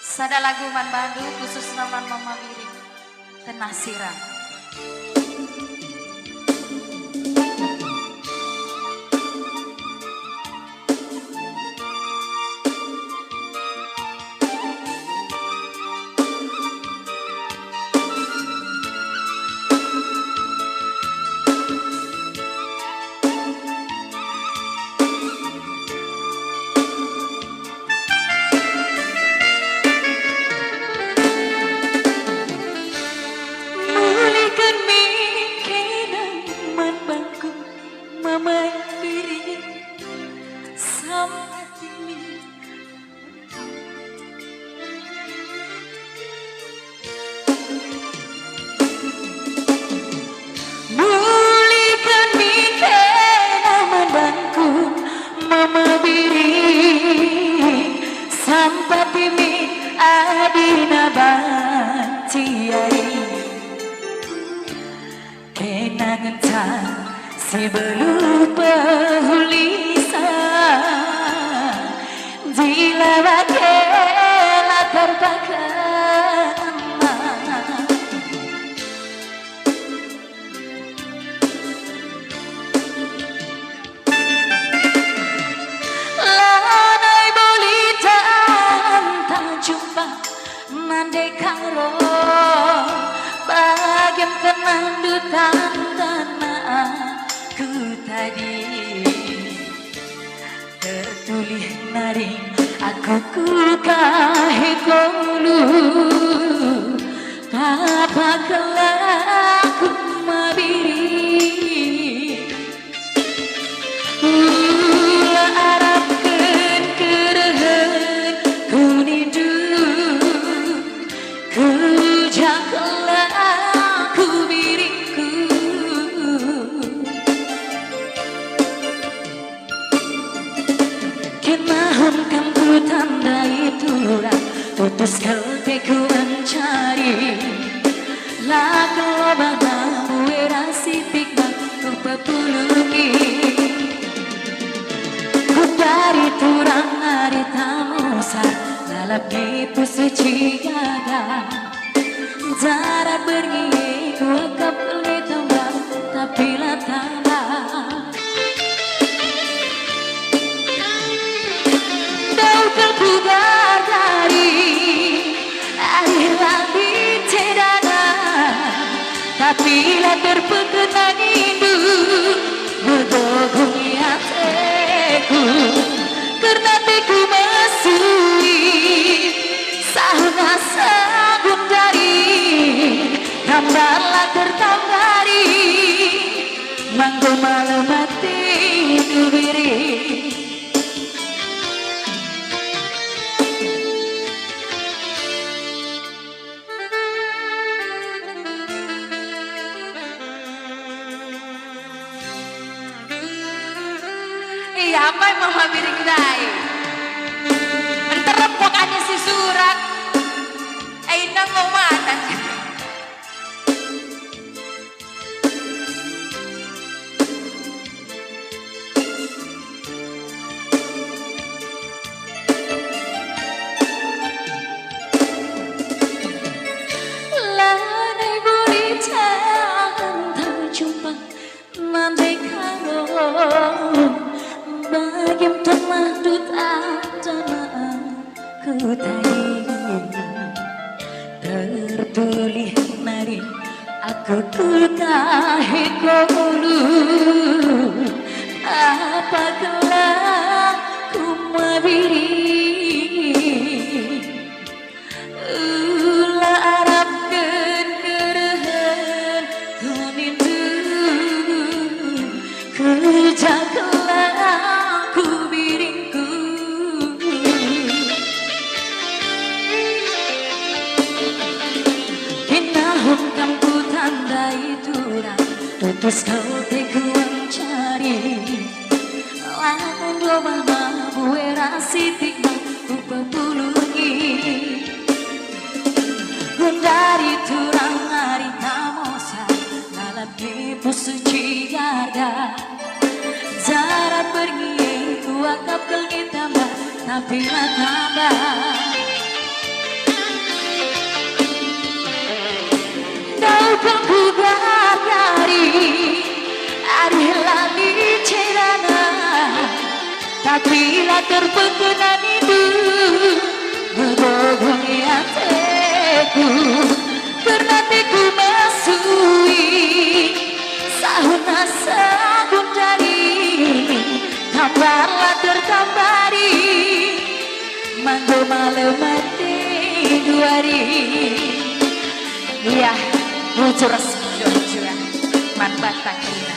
Sada lagu man Bandu khusus nama Mama Wiring Tenah Sirang. Si belupa hulisa dilawakela terbakama lanai bolita tak jumpa mandekaro bagian tenang dutan tanah tadi tertulis nari aku kukahe kolu apa kelaku mabiri ula arapkan kerehan kunindu kujaklah ku biriku kenahunkan ku tandai turang putus kalpeku mencari lagu bagamu erasitik ku pepulungi ku dari turang hari tamusa lalap nipu suci gada jarak bernyi ku akap kali tambah tapi lah tambah pugar dari air langit cedana tapi lah terpekena rindu menggogong hatiku karena teku masui sahuna sagun dari tambahlah tertambari manggo malam mati dubiri. Iya, apa yang Mama Wiring dai? Enterempokannya si surat, nang ngomatan. Lanai bolita tak jumpa mandekaro bagian telah dutaan ku tadi tertulis nari aku kukahe kolu apa kelak ku mabiri ula arapkan kerehan kunindu kujaklah kamu tandai turang putus kau teku mencari lamun doa mabu erasitik ku pepulungi gundari turang hari tamosa lalap nipu suci gada jarak pergi ku akap kelgi tambah tapi lah tambah Apabila terpekunan itu berbohongi hatiku, karena teku masui sahuna sabun dari tambarlah tertambari manggo malam mati duari. Iya, bocor sejojo man batang.